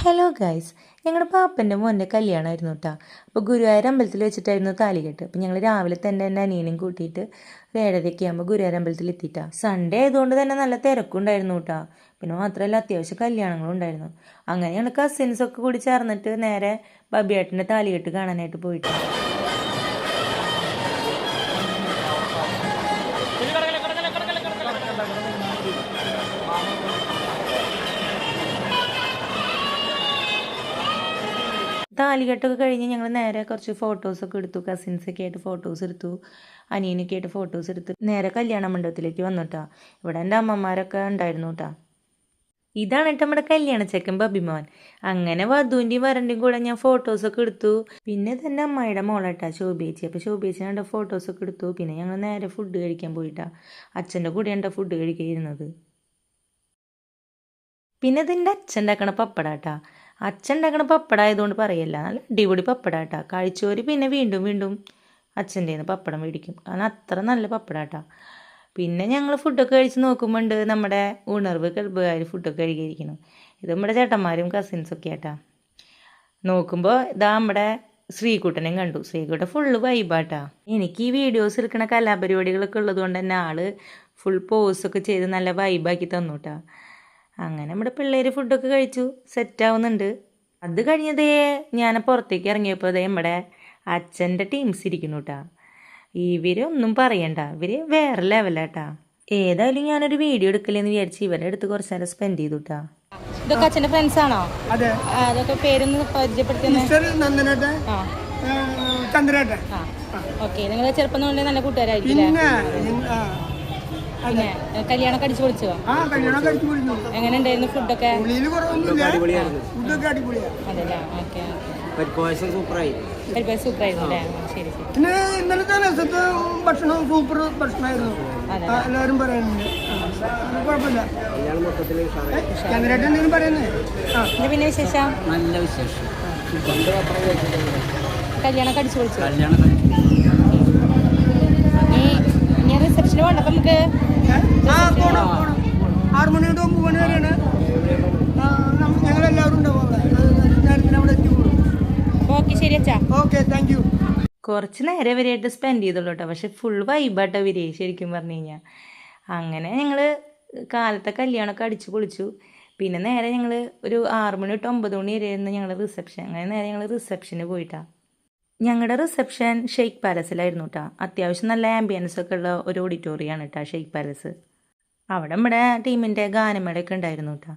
Hello guys, ഞങ്ങളുടെ പാപ്പൻ്റെ മോൻ്റെ കല്യാണമായിരുന്നു കേട്ടോ. അപ്പോൾ ഗുരുവായൂർ അമ്പലത്തിൽ വെച്ചിട്ടായിരുന്നു താലികെട്ട്. അപ്പോൾ ഞങ്ങൾ രാവിലെ തന്നെ എൻ്റെ അനിയനും കൂട്ടിയിട്ട് 7:30 ആകുമ്പോൾ ഗുരുവായൂർ അമ്പലത്തിൽ എത്തിയിട്ടാ. സൺഡേ ആയതുകൊണ്ട് തന്നെ നല്ല തിരക്കുണ്ടായിരുന്നു കേട്ടോ. പിന്നെ മാത്രമല്ല അത്യാവശ്യം കല്യാണങ്ങളും ഉണ്ടായിരുന്നു. അങ്ങനെ ഞങ്ങൾ കസിൻസൊക്കെ കൂടി ചേർന്നിട്ട് നേരെ ബബിയേട്ടൻ്റെ താലികെട്ട് കാണാനായിട്ട് പോയിട്ട്. താലികെട്ടൊക്കെ കഴിഞ്ഞ് ഞങ്ങൾ നേരെ കുറച്ച് ഫോട്ടോസൊക്കെ എടുത്തു. കസിൻസൊക്കെ ആയിട്ട് ഫോട്ടോസ് എടുത്തു, അനിയനൊക്കെ ആയിട്ട് ഫോട്ടോസ് എടുത്ത് നേരെ കല്യാണ മണ്ഡപത്തിലേക്ക് വന്നു കേട്ടോ. ഇവിടെ എൻ്റെ അമ്മമാരൊക്കെ ഉണ്ടായിരുന്നു കേട്ടോ. ഇതാണ് കേട്ടോ നമ്മുടെ കല്യാണ ചെക്കൻ ബബിമോൻ. അങ്ങനെ വധുവിൻ്റെയും വരൻ്റെയും കൂടെ ഞാൻ ഫോട്ടോസൊക്കെ എടുത്തു. പിന്നെ തന്നെ അമ്മായിയുടെ മോളേട്ടാ ശോഭേച്ചി. അപ്പോൾ ശോഭേച്ചിനെ ഫോട്ടോസൊക്കെ എടുത്തു. പിന്നെ ഞങ്ങൾ നേരെ ഫുഡ് കഴിക്കാൻ പോയിട്ടാ. അച്ഛൻ്റെ കൂടെയാണ് ഫുഡ് കഴിക്കാതിരുന്നത്. പിന്നെ ഇതിൻ്റെ അച്ഛൻ ഉണ്ടാക്കണ പപ്പടാട്ടാ. അച്ഛൻ ഉണ്ടാക്കണ പപ്പടായതുകൊണ്ട് പറയല്ല, നല്ല അടിപൊളി പപ്പടാട്ടാ. കഴിച്ചോര് പിന്നെ വീണ്ടും വീണ്ടും അച്ഛൻ്റെ നിന്ന് പപ്പടം മേടിക്കും, കാരണം അത്ര നല്ല പപ്പടാട്ടാ. പിന്നെ ഞങ്ങൾ ഫുഡൊക്കെ കഴിച്ച് നോക്കുമ്പോണ്ട് നമ്മുടെ ഉണർവ് ക്ലബ്ബുകാർ ഫുഡൊക്കെ കഴിക്കാതിരിക്കണം. ഇത് നമ്മുടെ ചേട്ടന്മാരും കസിൻസൊക്കെ ആട്ടാ. നോക്കുമ്പോൾ ഇതാ നമ്മുടെ ശ്രീകുട്ടനെയും കണ്ടു. ശ്രീകുട്ടൻ ഫുള്ള് വൈബാട്ടാ. എനിക്ക് ഈ വീഡിയോസ് എടുക്കണ കലാപരിപാടികളൊക്കെ ഉള്ളത് കൊണ്ട് തന്നെ ആള് ഫുൾ പോസൊക്കെ ചെയ്ത് നല്ല വൈബാക്കി തന്നുട്ടാ. അങ്ങനെ നമ്മുടെ പിള്ളേർ ഫുഡൊക്കെ കഴിച്ചു, സെറ്റാവുന്നുണ്ട്. അത് കഴിഞ്ഞതേ ഞാൻ പുറത്തേക്ക് ഇറങ്ങിയപ്പോൾ നമ്മുടെ അച്ഛൻ്റെ ടീംസ് ഇരിക്കുന്നു കേട്ടാ. ഇവരൊന്നും പറയണ്ട, ഇവർ വേറെ ലെവലാട്ടാ. ഏതായാലും ഞാനൊരു വീഡിയോ എടുക്കില്ലെന്ന് വിചാരിച്ച് ഇവരുടെ അടുത്ത് കുറച്ച് നേരം സ്പെൻഡ് ചെയ്തു കേട്ടാ. ഇതൊക്കെ അച്ഛൻ്റെ ഫ്രണ്ട്സ് ആണോ? അതെ. അതൊക്കെ പേരൊന്ന് പരിചയപ്പെടുത്തുന്നത്. ഓക്കെ, നിങ്ങൾ ചെറുപ്പം തൊട്ടേ നല്ല കൂട്ടുകാരായിരിക്കും. പിന്നെ കല്യാണം അടിച്ചു പൊളിച്ചോ? എങ്ങനെ ഉണ്ടായിരുന്നു ഫുഡൊക്കെ? അതെല്ലേ, ഓക്കെ. പരിപാടി സൂപ്പറായിരുന്നു അല്ലേ? ശരി ശരി. പിന്നെ ഇന്നലത്തെ ദിവസത്തെ ഭക്ഷണം സൂപ്പർ ഭക്ഷണമായിരുന്നു, എല്ലാവരും പറയുന്നുണ്ട്. കുഴപ്പമില്ല. ചന്ദ്രേട്ടൻ എന്തെങ്കിലും പറയുന്നത്? പിന്നെ വിശേഷം? നല്ല വിശേഷം. കല്യാണം അടിച്ചു പൊളിച്ചോ? ഇനി റിസപ്ഷന് പോകണ്ട അപ്പം നമുക്ക് 6 മണി തൊട്ട് 9 മണി വരെയാണ്. ഞങ്ങളെല്ലാവരും ഉണ്ടാവും അവിടെ എത്തിക്കോളും. ഓക്കെ, ശരി അച്ഛാ. Okay, thank you. കുറച്ച് നേരം ഇവരായിട്ട് സ്പെൻഡ് ചെയ്തുള്ളൂ കേട്ടോ. പക്ഷെ ഫുൾ വൈബാട്ടോ ഇവരെ ശരിക്കും പറഞ്ഞു കഴിഞ്ഞാൽ. അങ്ങനെ ഞങ്ങൾ കാലത്തെ കല്യാണമൊക്കെ അടിച്ചു പൊളിച്ചു. പിന്നെ നേരെ ഞങ്ങൾ ഒരു 6 മണി തൊട്ട് 9 മണി വരെയായിരുന്നു ഞങ്ങൾ റിസപ്ഷൻ. അങ്ങനെ നേരെ ഞങ്ങൾ റിസപ്ഷന് പോയിട്ടാ. ഞങ്ങളുടെ റിസപ്ഷൻ ഷെയ്ഖ് പാലസിലായിരുന്നു കേട്ടോ. അത്യാവശ്യം നല്ല ആംബിയൻസ് ഒക്കെ ഉള്ള ഒരു ഓഡിറ്റോറിയമാണ് കേട്ടോ ഷെയ്ഖ് പാലസ്. അവിടെ നമ്മുടെ ടീമിൻ്റെ ഗാനമേളയൊക്കെ ഉണ്ടായിരുന്നു കേട്ടോ.